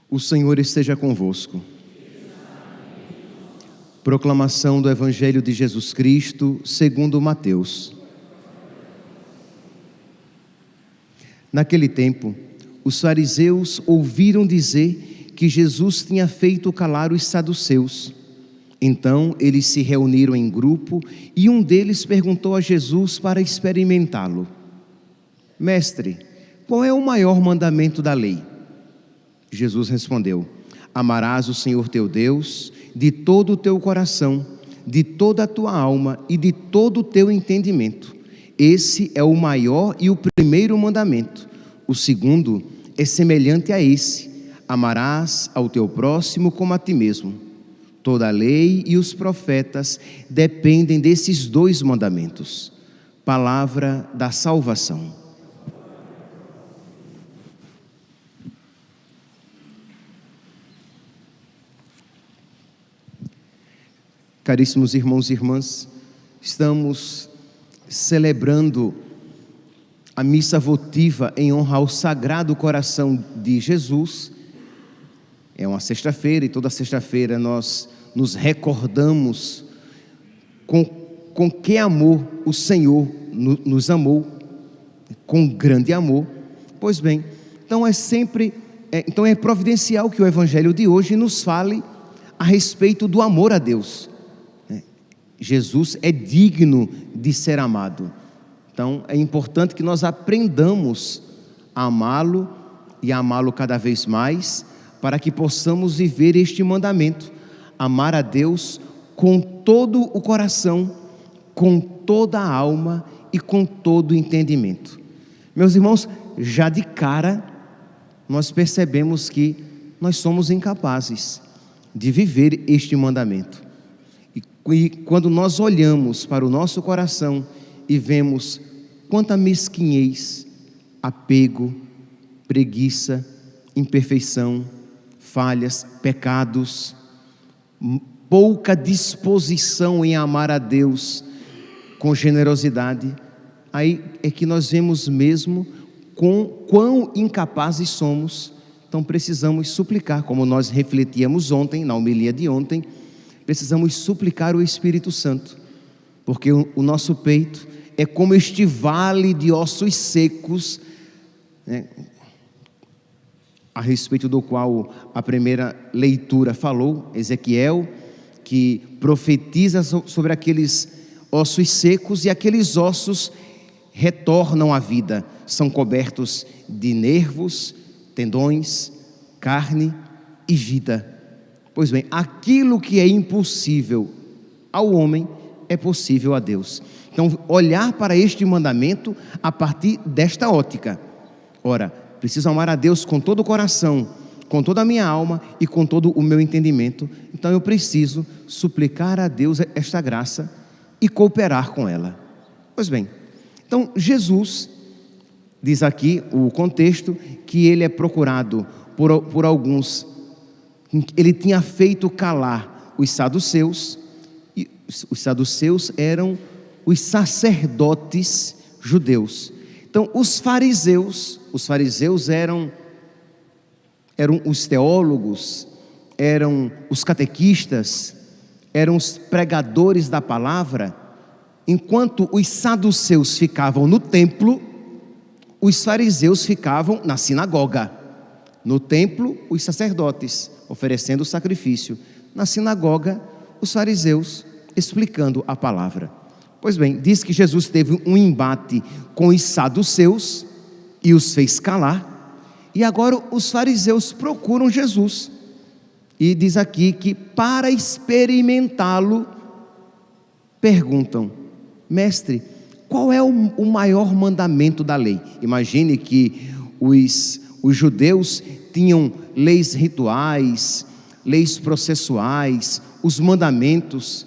O Senhor esteja convosco. Proclamação do Evangelho de Jesus Cristo, segundo Mateus. Naquele tempo, os fariseus ouviram dizer que Jesus tinha feito calar os saduceus. Então, eles se reuniram em grupo e um deles perguntou a Jesus para experimentá-lo: Mestre, qual é o maior mandamento da lei? Jesus respondeu: Amarás o Senhor teu Deus de todo o teu coração, de toda a tua alma e de todo o teu entendimento. Esse é o maior e o primeiro mandamento. O segundo é semelhante a esse: amarás ao teu próximo como a ti mesmo. Toda a lei e os profetas dependem desses dois mandamentos. Palavra da salvação. Caríssimos irmãos e irmãs, estamos celebrando a missa votiva em honra ao Sagrado Coração de Jesus. É uma sexta-feira e toda sexta-feira nós nos recordamos com que amor o Senhor nos amou, com grande amor. Pois bem, então é providencial que o Evangelho de hoje nos fale a respeito do amor a Deus. Jesus é digno de ser amado. Então é importante que nós aprendamos a amá-lo e a amá-lo cada vez mais, para que possamos viver este mandamento: amar a Deus com todo o coração, com toda a alma e com todo o entendimento. Meus irmãos, já de cara nós percebemos que nós somos incapazes de viver este mandamento. E quando nós olhamos para o nosso coração e vemos quanta mesquinhez, apego, preguiça, imperfeição, falhas, pecados, pouca disposição em amar a Deus com generosidade, aí é que nós vemos mesmo quão incapazes somos. Então precisamos suplicar, como nós refletíamos ontem, na homilia de ontem, precisamos suplicar o Espírito Santo, porque o nosso peito é como este vale de ossos secos, né, a respeito do qual a primeira leitura falou, Ezequiel, que profetiza sobre aqueles ossos secos, e aqueles ossos retornam à vida, são cobertos de nervos, tendões, carne e vida. Pois bem, aquilo que é impossível ao homem é possível a Deus. Então, olhar para este mandamento a partir desta ótica. Ora, preciso amar a Deus com todo o coração, com toda a minha alma e com todo o meu entendimento. Então eu preciso suplicar a Deus esta graça e cooperar com ela. Pois bem, então Jesus diz aqui o contexto que ele é procurado por alguns. Ele tinha feito calar os saduceus, e os saduceus eram os sacerdotes judeus. Então os fariseus eram os teólogos, eram os catequistas, eram os pregadores da palavra. Enquanto os saduceus ficavam no templo, os fariseus ficavam na sinagoga. No templo, os sacerdotes oferecendo o sacrifício. Na sinagoga, os fariseus explicando a palavra. Pois bem, diz que Jesus teve um embate com os saduceus e os fez calar. E agora os fariseus procuram Jesus. E diz aqui que para experimentá-lo, perguntam: Mestre, qual é o maior mandamento da lei? Imagine que os judeus tinham leis rituais, leis processuais, os mandamentos.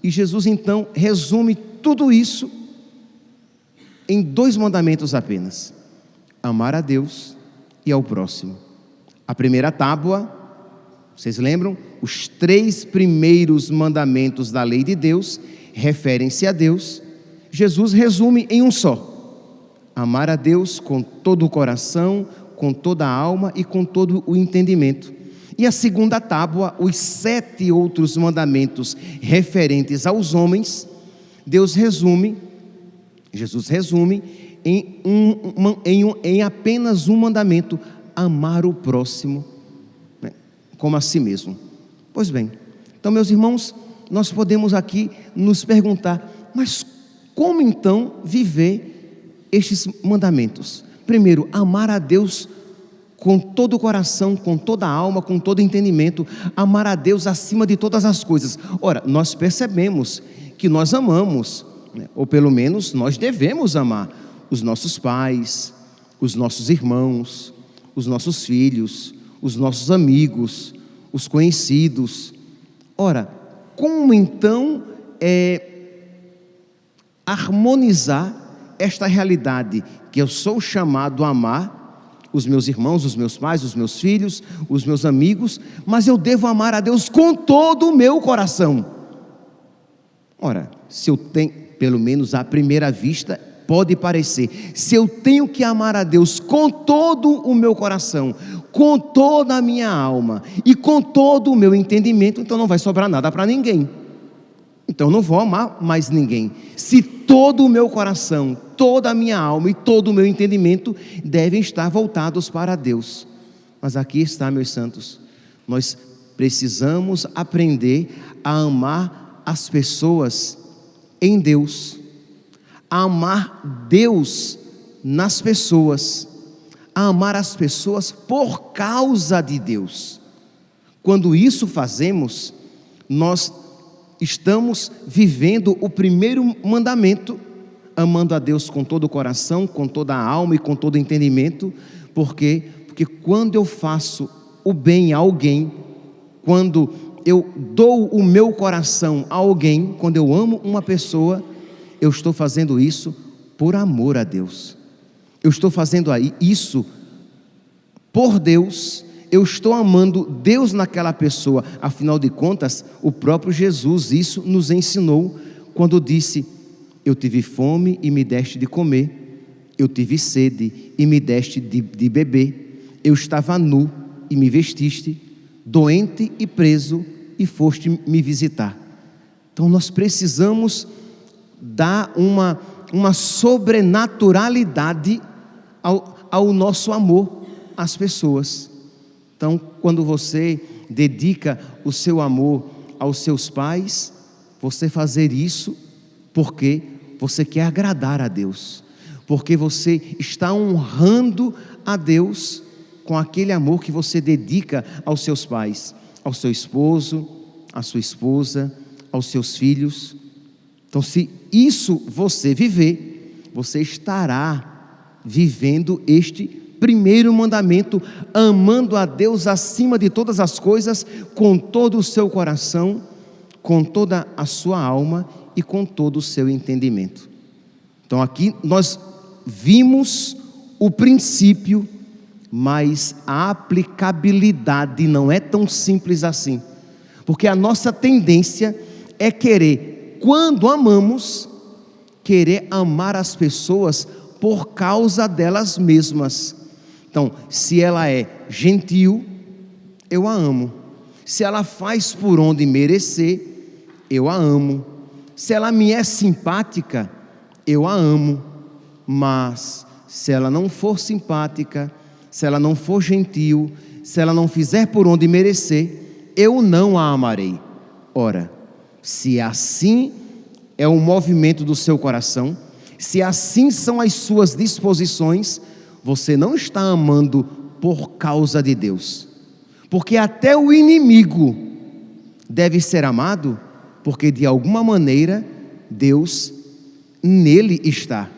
E Jesus então resume tudo isso em dois mandamentos apenas: amar a Deus e ao próximo. A primeira tábua, vocês lembram? Os 3 primeiros mandamentos da lei de Deus referem-se a Deus. Jesus resume em um só: amar a Deus com todo o coração, com toda a alma e com todo o entendimento. E a segunda tábua, os 7 outros mandamentos referentes aos homens, Jesus resume em apenas um mandamento: amar o próximo, né, como a si mesmo. Pois bem, então, meus irmãos, nós podemos aqui nos perguntar, mas como então viver estes mandamentos? Primeiro, amar a Deus com todo o coração, com toda a alma, com todo o entendimento, amar a Deus acima de todas as coisas. Ora, nós percebemos que nós amamos, né, ou pelo menos nós devemos amar os nossos pais, os nossos irmãos, os nossos filhos, os nossos amigos, os conhecidos. Ora, como então harmonizar esta realidade que eu sou chamado a amar os meus irmãos, os meus pais, os meus filhos, os meus amigos, mas eu devo amar a Deus com todo o meu coração? Ora, se eu tenho, pelo menos à primeira vista, pode parecer, se eu tenho que amar a Deus com todo o meu coração, com toda a minha alma e com todo o meu entendimento, então não vai sobrar nada para ninguém. Então eu não vou amar mais ninguém. Se todo o meu coração, toda a minha alma e todo o meu entendimento devem estar voltados para Deus. Mas aqui está, meus santos, nós precisamos aprender a amar as pessoas em Deus, a amar Deus nas pessoas, a amar as pessoas por causa de Deus. Quando isso fazemos, nós estamos vivendo o primeiro mandamento, amando a Deus com todo o coração, com toda a alma e com todo o entendimento. Por quê? Porque quando eu faço o bem a alguém, quando eu dou o meu coração a alguém, quando eu amo uma pessoa, eu estou fazendo isso por amor a Deus. Eu estou fazendo isso por Deus. Eu estou amando Deus naquela pessoa. Afinal de contas, o próprio Jesus isso nos ensinou quando disse: eu tive fome e me deste de comer, eu tive sede e me deste de beber, eu estava nu e me vestiste, doente e preso e foste me visitar. Então nós precisamos dar uma sobrenaturalidade ao nosso amor às pessoas. Então, quando você dedica o seu amor aos seus pais, você fazer isso porque você quer agradar a Deus, porque você está honrando a Deus com aquele amor que você dedica aos seus pais, ao seu esposo, à sua esposa, aos seus filhos. Então, se isso você viver, você estará vivendo este primeiro mandamento, amando a Deus acima de todas as coisas, com todo o seu coração, com toda a sua alma e com todo o seu entendimento. Então aqui nós vimos o princípio, mas a aplicabilidade não é tão simples assim, porque a nossa tendência é querer, quando amamos, querer amar as pessoas por causa delas mesmas. Então, se ela é gentil, eu a amo. Se ela faz por onde merecer, eu a amo. Se ela me é simpática, eu a amo. Mas se ela não for simpática, se ela não for gentil, se ela não fizer por onde merecer, eu não a amarei. Ora, se assim é o movimento do seu coração, se assim são as suas disposições, você não está amando por causa de Deus, porque até o inimigo deve ser amado, porque de alguma maneira Deus nele está.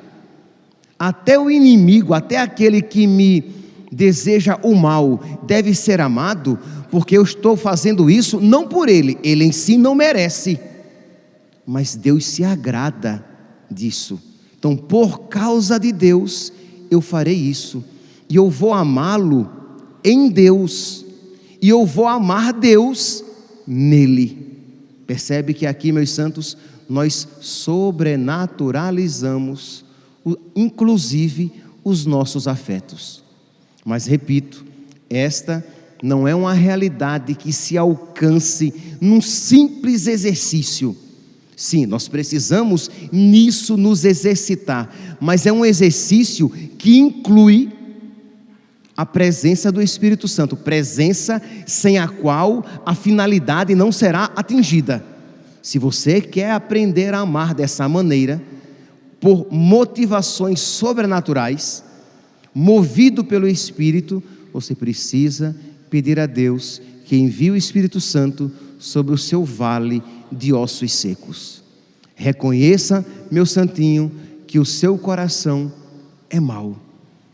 Até o inimigo, até aquele que me deseja o mal, deve ser amado, porque eu estou fazendo isso não por ele, ele em si não merece, mas Deus se agrada disso. Então, por causa de Deus, eu farei isso, e eu vou amá-lo em Deus, e eu vou amar Deus nele. Percebe que aqui, meus santos, nós sobrenaturalizamos, inclusive, os nossos afetos. Mas repito, esta não é uma realidade que se alcance num simples exercício. Sim, nós precisamos nisso nos exercitar, mas é um exercício que inclui a presença do Espírito Santo, presença sem a qual a finalidade não será atingida. Se você quer aprender a amar dessa maneira, por motivações sobrenaturais, movido pelo Espírito, você precisa pedir a Deus que envie o Espírito Santo sobre o seu vale de ossos secos. Reconheça, meu santinho, que o seu coração é mau,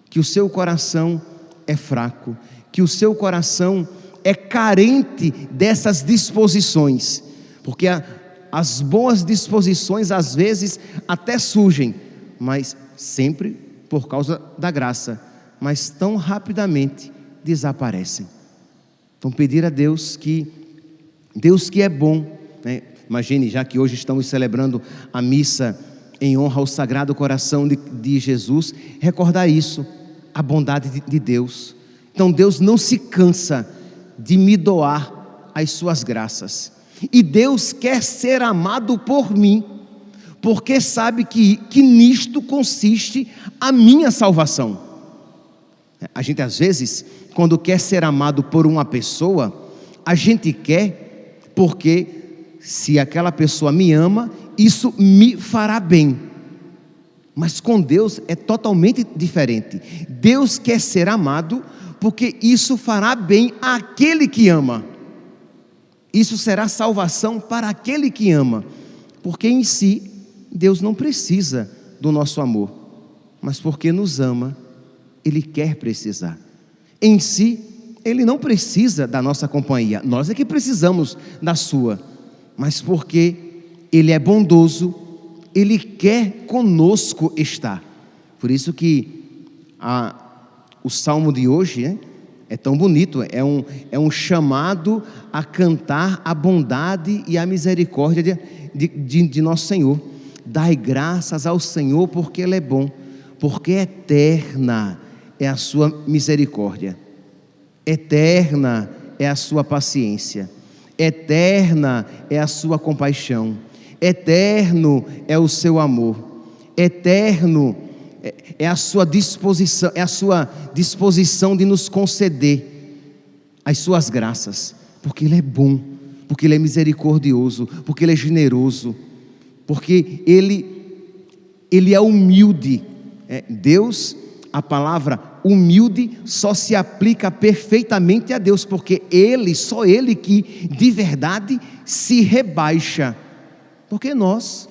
que o seu coração é fraco, que o seu coração é carente dessas disposições, porque as boas disposições às vezes até surgem, mas sempre por causa da graça, mas tão rapidamente desaparecem. Então pedir a Deus que é bom, né? Imagine, já que hoje estamos celebrando a missa em honra ao Sagrado Coração de Jesus, recordar isso, a bondade de Deus. Então Deus não se cansa de me doar as suas graças, e Deus quer ser amado por mim, porque sabe que nisto consiste a minha salvação. A gente às vezes, quando quer ser amado por uma pessoa, a gente quer porque se aquela pessoa me ama, isso me fará bem. Mas com Deus é totalmente diferente. Deus quer ser amado porque isso fará bem àquele que ama. Isso será salvação para aquele que ama, porque em si Deus não precisa do nosso amor, mas porque nos ama, Ele quer precisar. Em si, Ele não precisa da nossa companhia, nós é que precisamos da sua, mas porque Ele é bondoso, Ele quer conosco estar. Por isso que o salmo de hoje, né, é tão bonito, é um chamado a cantar a bondade e a misericórdia de nosso Senhor. Dai graças ao Senhor porque Ele é bom, porque eterna é a sua misericórdia, eterna é a sua paciência, eterna é a sua compaixão, eterno é o seu amor, eterno é a sua disposição de nos conceder as suas graças, porque Ele é bom, porque Ele é misericordioso, porque Ele é generoso, porque Ele é humilde. Deus, a palavra humilde só se aplica perfeitamente a Deus, porque só Ele que de verdade se rebaixa, porque nós,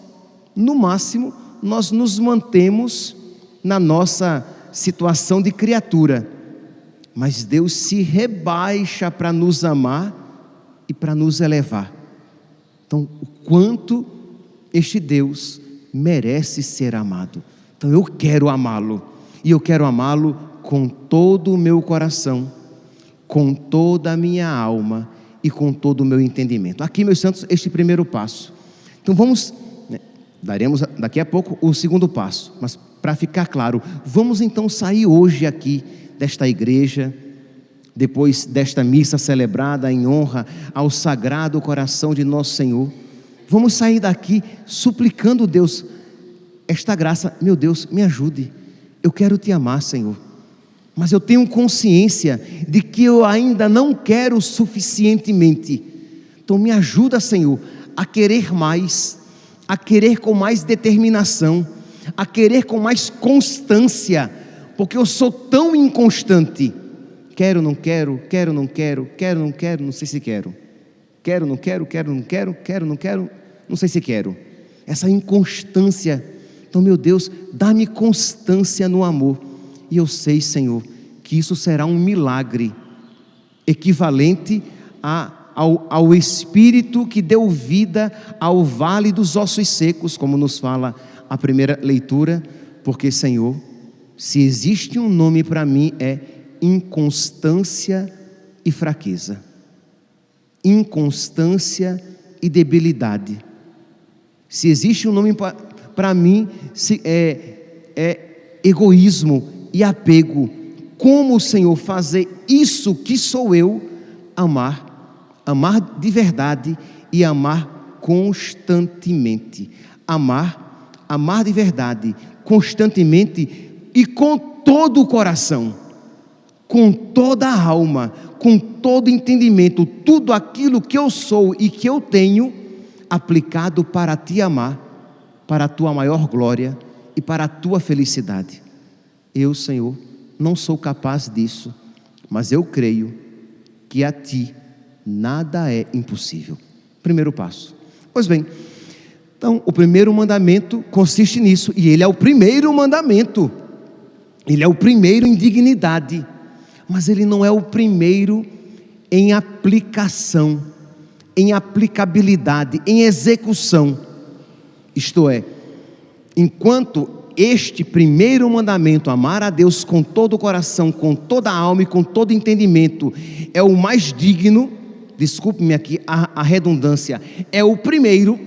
no máximo, nós nos mantemos na nossa situação de criatura, mas Deus se rebaixa para nos amar e para nos elevar. Então, o quanto este Deus merece ser amado. Então eu quero amá-lo, e eu quero amá-lo com todo o meu coração, com toda a minha alma e com todo o meu entendimento. Aqui, meus santos, este primeiro passo. Então vamos, daremos daqui a pouco o segundo passo, mas para ficar claro, vamos então sair hoje aqui desta igreja, depois desta missa celebrada em honra ao Sagrado Coração de Nosso Senhor, vamos sair daqui suplicando Deus esta graça. Meu Deus, me ajude, eu quero te amar, Senhor, mas eu tenho consciência de que eu ainda não quero suficientemente. Então me ajuda, Senhor, a querer mais, a querer com mais determinação, a querer com mais constância, porque eu sou tão inconstante. Quero, não quero, quero, não quero, quero, não quero, não sei se quero. Quero, não quero, quero, não quero, quero, não quero, não sei se quero. Essa inconstância. Então, meu Deus, dá-me constância no amor. E eu sei, Senhor, que isso será um milagre, equivalente ao Espírito que deu vida ao vale dos ossos secos, como nos fala a primeira leitura, porque, Senhor, se existe um nome para mim é inconstância e fraqueza, inconstância e debilidade. Se existe um nome para mim é egoísmo e apego, como, Senhor, fazer isso que sou eu, amar de verdade e amar constantemente. Amar de verdade, constantemente e com todo o coração, com toda a alma, com todo entendimento, tudo aquilo que eu sou e que eu tenho, aplicado para te amar, para a tua maior glória e para a tua felicidade. Eu, Senhor, não sou capaz disso, mas eu creio que a ti nada é impossível. Primeiro passo. Pois bem, então o primeiro mandamento consiste nisso, e ele é o primeiro mandamento, ele é o primeiro em dignidade, mas ele não é o primeiro em aplicação, em aplicabilidade, em execução. Isto é, enquanto este primeiro mandamento, amar a Deus com todo o coração, com toda a alma e com todo entendimento, é o mais digno, desculpe-me aqui a redundância, é o primeiro.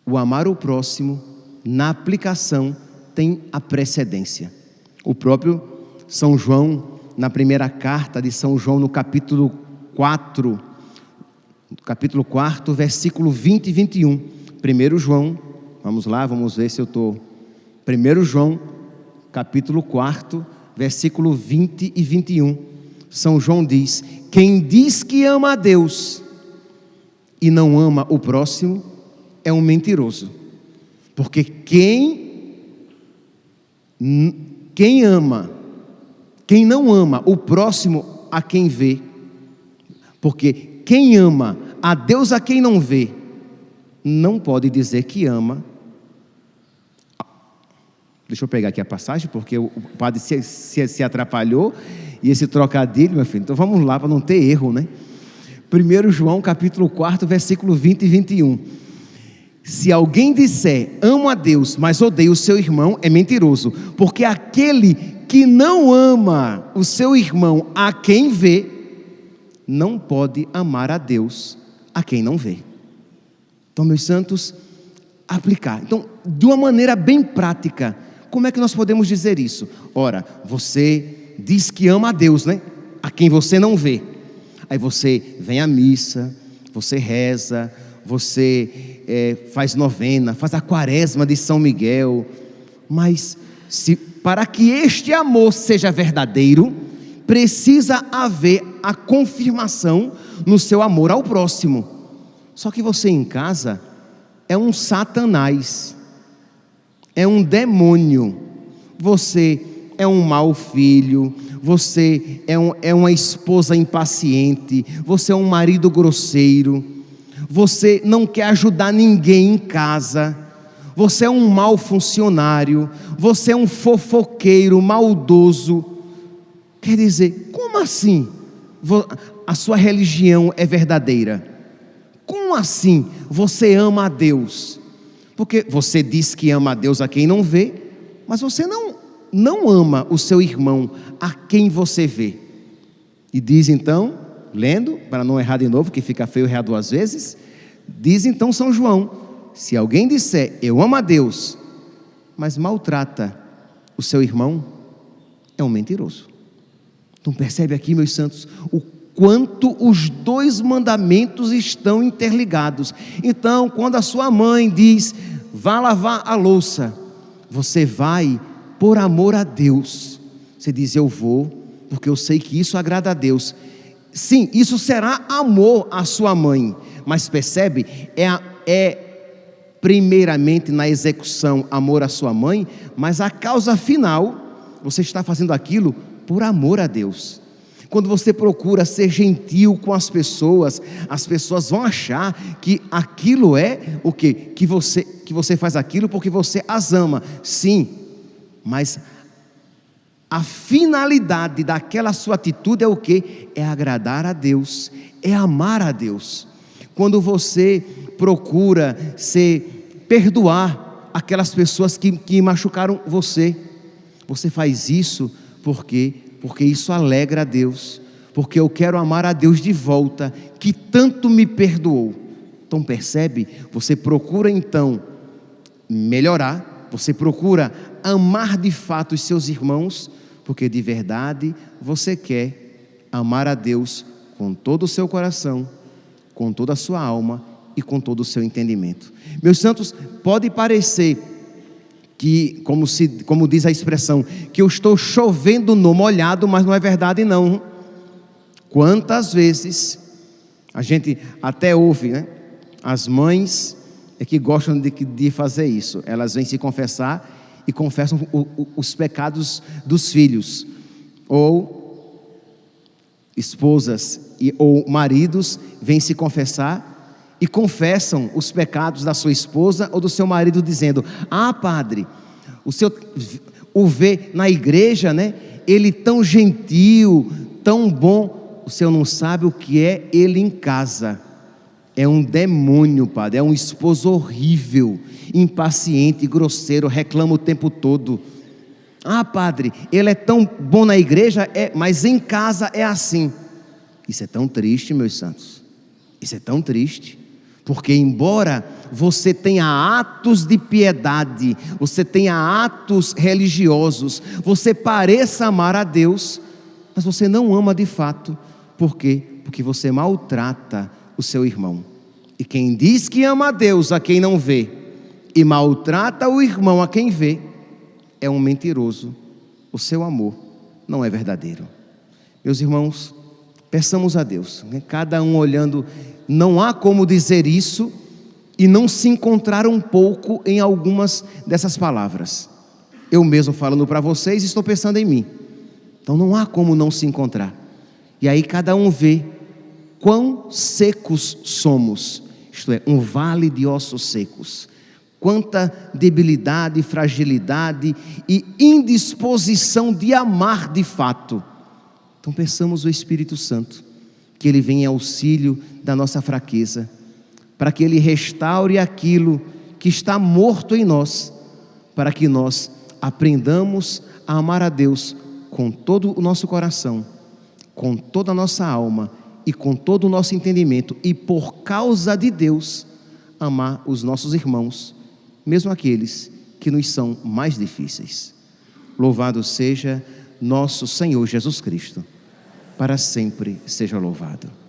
O amar o próximo, na aplicação, tem a precedência. O próprio São João, na primeira carta de São João, no capítulo 4, versículo 20 e 21. 1 João, vamos lá, vamos ver se eu estou. 1 João, capítulo 4, versículo 20 e 21. São João diz: quem diz que ama a Deus e não ama o próximo, é um mentiroso. Porque quem não ama o próximo a quem vê, porque quem ama a Deus a quem não vê, não pode dizer que ama. Deixa eu pegar aqui a passagem, porque o padre se atrapalhou, e esse trocadilho, meu filho, então vamos lá para não ter erro, né? 1 João capítulo 4, versículo 20 e 21. Se alguém disser, amo a Deus, mas odeia o seu irmão, é mentiroso, porque aquele que não ama o seu irmão a quem vê, não pode amar a Deus a quem não vê. Então, meus santos, aplicar. Então, de uma maneira bem prática, como é que nós podemos dizer isso? Ora, você diz que ama a Deus, né? A quem você não vê. Aí você vem à missa, você reza, você faz novena, faz a quaresma de São Miguel, mas para que este amor seja verdadeiro, precisa haver a confirmação no seu amor ao próximo. Só que você em casa é um Satanás, é um demônio, você é um mau filho, você é uma esposa impaciente, você é um marido grosseiro, você não quer ajudar ninguém em casa, você é um mau funcionário, você é um fofoqueiro, maldoso. Quer dizer, como assim a sua religião é verdadeira? Como assim você ama a Deus? Porque você diz que ama a Deus a quem não vê, mas você não ama o seu irmão a quem você vê. E diz então, lendo, para não errar de novo, que fica feio errar duas vezes, diz então São João: se alguém disser, eu amo a Deus, mas maltrata o seu irmão, é um mentiroso. Então percebe aqui, meus santos, o quanto os dois mandamentos estão interligados. Então, quando a sua mãe diz, vá lavar a louça, você vai por amor a Deus. Você diz, eu vou, porque eu sei que isso agrada a Deus. Sim, isso será amor à sua mãe, mas percebe, é primeiramente na execução amor à sua mãe, mas a causa final, você está fazendo aquilo por amor a Deus. Quando você procura ser gentil com as pessoas vão achar que aquilo é o quê? Que você faz aquilo porque você as ama. Sim, mas a finalidade daquela sua atitude é o quê? É agradar a Deus, é amar a Deus. Quando você procura perdoar aquelas pessoas que machucaram você faz isso porque isso alegra a Deus, porque eu quero amar a Deus de volta, que tanto me perdoou. Então percebe, você procura então melhorar, você procura amar de fato os seus irmãos, porque de verdade você quer amar a Deus com todo o seu coração, com toda a sua alma e com todo o seu entendimento. Meus santos, pode parecer que, como diz a expressão, que eu estou chovendo no molhado, mas não é verdade não. Quantas vezes a gente até ouve, né? As mães é que gostam de fazer isso. Elas vêm se confessar e confessam os pecados dos filhos. Ou esposas ou maridos vêm se confessar e confessam os pecados da sua esposa ou do seu marido, dizendo: ah, padre, o senhor o vê na igreja, né? Ele tão gentil, tão bom. O senhor não sabe o que é ele em casa. É um demônio, padre. É um esposo horrível, impaciente, grosseiro, reclama o tempo todo. Ah, padre, ele é tão bom na igreja, mas em casa é assim. Isso é tão triste, meus santos. Isso é tão triste. Porque embora você tenha atos de piedade, você tenha atos religiosos, você pareça amar a Deus, mas você não ama de fato. Por quê? Porque você maltrata o seu irmão. E quem diz que ama a Deus a quem não vê, e maltrata o irmão a quem vê, é um mentiroso. O seu amor não é verdadeiro. Meus irmãos, peçamos a Deus, né? Cada um olhando, não há como dizer isso e não se encontrar um pouco em algumas dessas palavras. Eu mesmo falando para vocês, estou pensando em mim. Então não há como não se encontrar. E aí cada um vê quão secos somos, isto é, um vale de ossos secos. Quanta debilidade, fragilidade e indisposição de amar de fato. Então peçamos o Espírito Santo, que Ele venha em auxílio da nossa fraqueza, para que Ele restaure aquilo que está morto em nós, para que nós aprendamos a amar a Deus com todo o nosso coração, com toda a nossa alma e com todo o nosso entendimento, e por causa de Deus, amar os nossos irmãos, mesmo aqueles que nos são mais difíceis. Louvado seja nosso Senhor Jesus Cristo, para sempre seja louvado.